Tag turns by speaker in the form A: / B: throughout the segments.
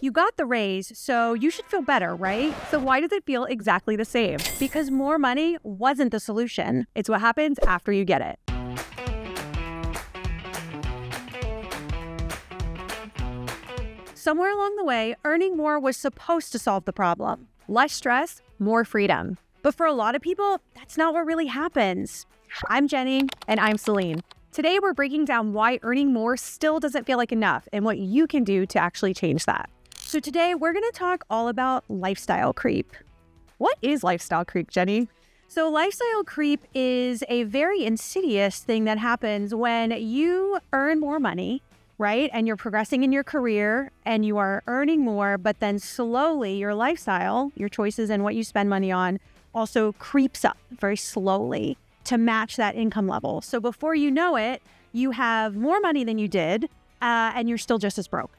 A: You got the raise, so you should feel better, right? So why does it feel exactly the same? Because more money wasn't the solution. It's what happens after you get it. Somewhere along the way, earning more was supposed to solve the problem. Less stress, more freedom. But for a lot of people, that's not what really happens. I'm Jennie, and I'm Celine. Today, we're breaking down why earning more still doesn't feel like enough and what you can do to actually change that. So today, we're going to talk all about lifestyle creep. What is lifestyle creep, Jennie? So lifestyle creep is a very insidious thing that happens when you earn more money, right? And you're progressing in your career and you are earning more, but then slowly your lifestyle, your choices and what you spend money on also creeps up very slowly to match that income level. So before you know it, you have more money than you did and you're still just as broke.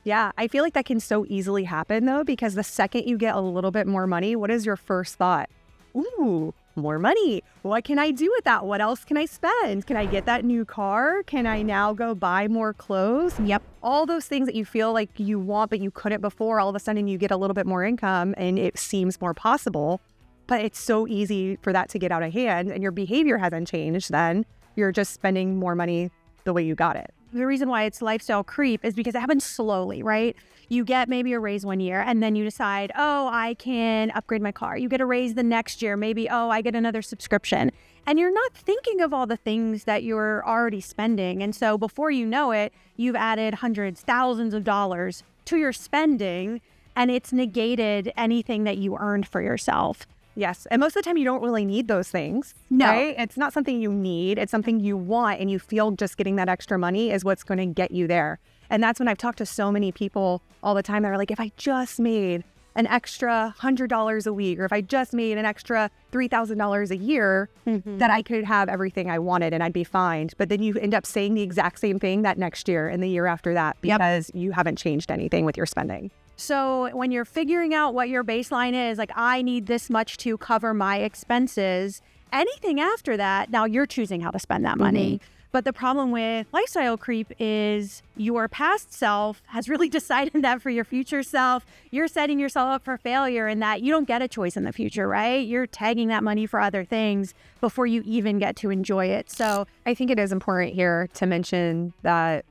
A: Yeah, I feel like that can so easily happen though, because the second you get a little bit more money, what is your first thought? Ooh, more money. What can I do with that? What else can I spend? Can I get that new car? Can I now go buy more clothes? Yep. All those things that you feel like you want, but you couldn't before, all of a sudden you get a little bit more income and it seems more possible. But it's so easy for that to get out of hand and your behavior hasn't changed then. You're just spending more money the way you got it. The reason why it's lifestyle creep is because it happens slowly, right? You get maybe a raise one year and then you decide, oh, I can upgrade my car. You get a raise the next year, maybe, oh, I get another subscription. And you're not thinking of all the things that you're already spending. And so before you know it, you've added hundreds, thousands of dollars to your spending and it's negated anything that you earned for yourself. Yes. And most of the time you don't really need those things. No. Right? It's not something you need. It's something you want. And you feel just getting that extra money is what's going to get you there. And that's when I've talked to so many people all the time that are like, if I just made an extra $100 a week, or if I just made an extra $3,000 a year, that I could have everything I wanted and I'd be fine. But then you end up saying the exact same thing that next year and the year after that because you haven't changed anything with your spending. So when you're figuring out what your baseline is, like I need this much to cover my expenses, anything after that, now you're choosing how to spend that money. But the problem with lifestyle creep is your past self has really decided that for your future self, you're setting yourself up for failure and that you don't get a choice in the future, right? You're tagging that money for other things before you even get to enjoy it. So I think it is important here to mention that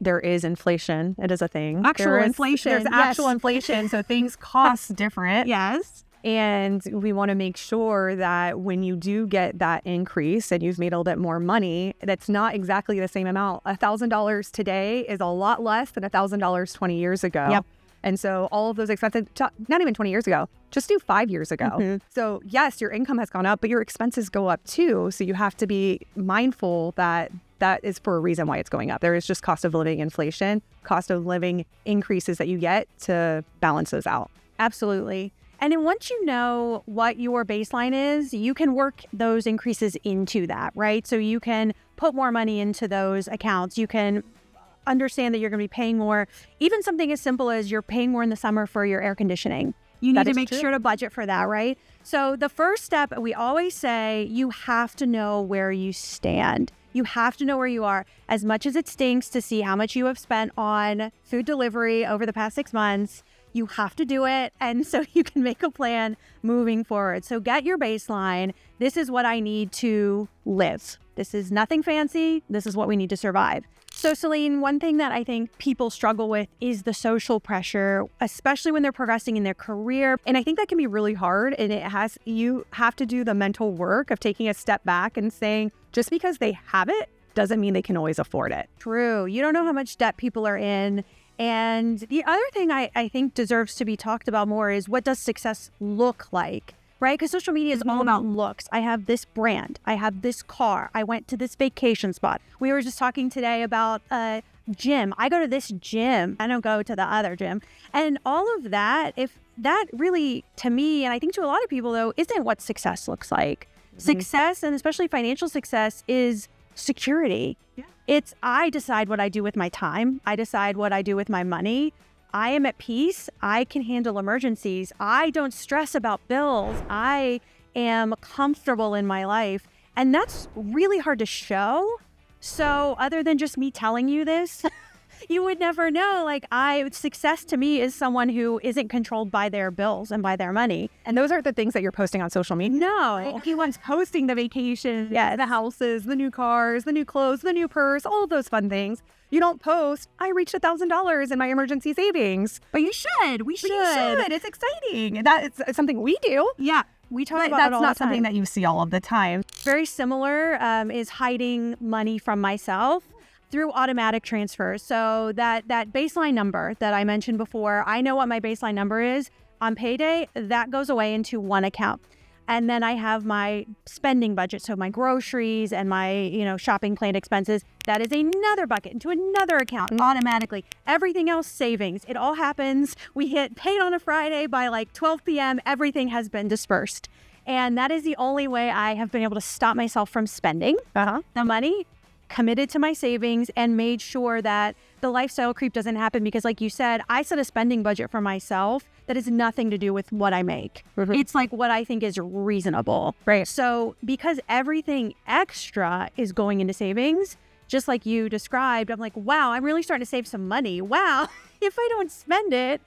A: there is inflation. It is a thing.
B: Actual inflation.
A: There's actual inflation. So things cost different.
B: Yes.
A: And we want to make sure that when you do get that increase and you've made a little bit more money, that's not exactly the same amount. $1,000 today is a lot less than $1,000 20 years ago. Yep. And so all of those expenses, not even 20 years ago, just do 5 years ago. So yes, your income has gone up, but your expenses go up too. So you have to be mindful that that is for a reason why it's going up. There is just cost of living inflation, cost of living increases that you get to balance those out. Absolutely. And then once you know what your baseline is, you can work those increases into that, right? So you can put more money into those accounts. You can understand that you're going to be paying more. Even something as simple as you're paying more in the summer for your air conditioning. You need to make sure to budget for that, right? So the first step, we always say, you have to know where you stand. You have to know where you are. As much as it stinks to see how much you have spent on food delivery over the past 6 months, you have to do it. And so you can make a plan moving forward. So get your baseline. This is what I need to live. This is nothing fancy. This is what we need to survive. So Celine, one thing that I think people struggle with is the social pressure, especially when they're progressing in their career. And I think that can be really hard. And you have to do the mental work of taking a step back and saying, just because they have it doesn't mean they can always afford it. True. You don't know how much debt people are in. And the other thing I think deserves to be talked about more is, what does success look like? Right? Because social media is all about looks. I have this brand. I have this car. I went to this vacation spot. We were just talking today about a gym. I go to this gym. I don't go to the other gym. And all of that, if that really, to me, and I think to a lot of people though, isn't what success looks like. Success, and especially financial success, is security. Yeah. It's, I decide what I do with my time. I decide what I do with my money. I am at peace. I can handle emergencies. I don't stress about bills. I am comfortable in my life. And that's really hard to show. So other than just me telling you this, You would never know. Like success to me is someone who isn't controlled by their bills and by their money.
B: And those aren't the things that you're posting on social media.
A: No.
B: He wants posting the vacation, the houses, the new cars, the new clothes, the new purse, all of those fun things. You don't post, I reached $1,000 in my emergency savings.
A: But you should. We should.
B: It's exciting. It's something we do.
A: Yeah. We talk about
B: that's
A: it all
B: not
A: the time.
B: something that you see all of the time.
A: Very similar is hiding money from myself through automatic transfers. So that baseline number that I mentioned before, I know what my baseline number is. On payday, that goes away into one account. And then I have my spending budget, so my groceries and my, shopping planned expenses. That is another bucket into another account automatically. Everything else savings. It all happens. We hit paid on a Friday by like 12 p.m. Everything has been dispersed. And that is the only way I have been able to stop myself from spending the money, committed to my savings, and made sure that the lifestyle creep doesn't happen. Because like you said, I set a spending budget for myself that has nothing to do with what I make. It's like what I think is reasonable.
B: Right.
A: So because everything extra is going into savings, just like you described, I'm like, wow, I'm really starting to save some money. Wow, if I don't spend it,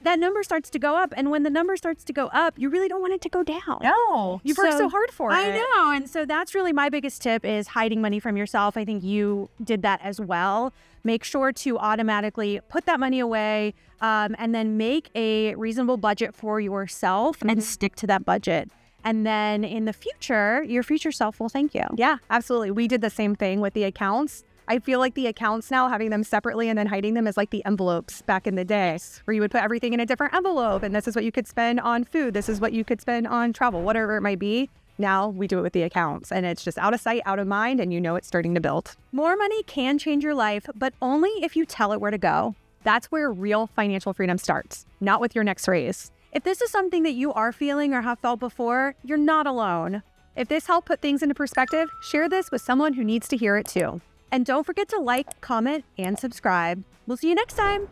A: that number starts to go up. And when the number starts to go up, you really don't want it to go down.
B: No, you've worked so hard for it.
A: I know. And so that's really my biggest tip is hiding money from yourself. I think you did that as well. Make sure to automatically put that money away and then make a reasonable budget for yourself and stick to that budget. And then in the future, your future self will thank you.
B: Yeah, absolutely. We did the same thing with the accounts. I feel like the accounts now, having them separately and then hiding them is like the envelopes back in the day, where you would put everything in a different envelope. And this is what you could spend on food. This is what you could spend on travel, whatever it might be. Now we do it with the accounts, and it's just out of sight, out of mind, and it's starting to build.
A: More money can change your life, but only if you tell it where to go.
B: That's where real financial freedom starts, not with your next raise.
A: If this is something that you are feeling or have felt before, you're not alone.
B: If this helped put things into perspective, share this with someone who needs to hear it too.
A: And don't forget to like, comment, and subscribe. We'll see you next time.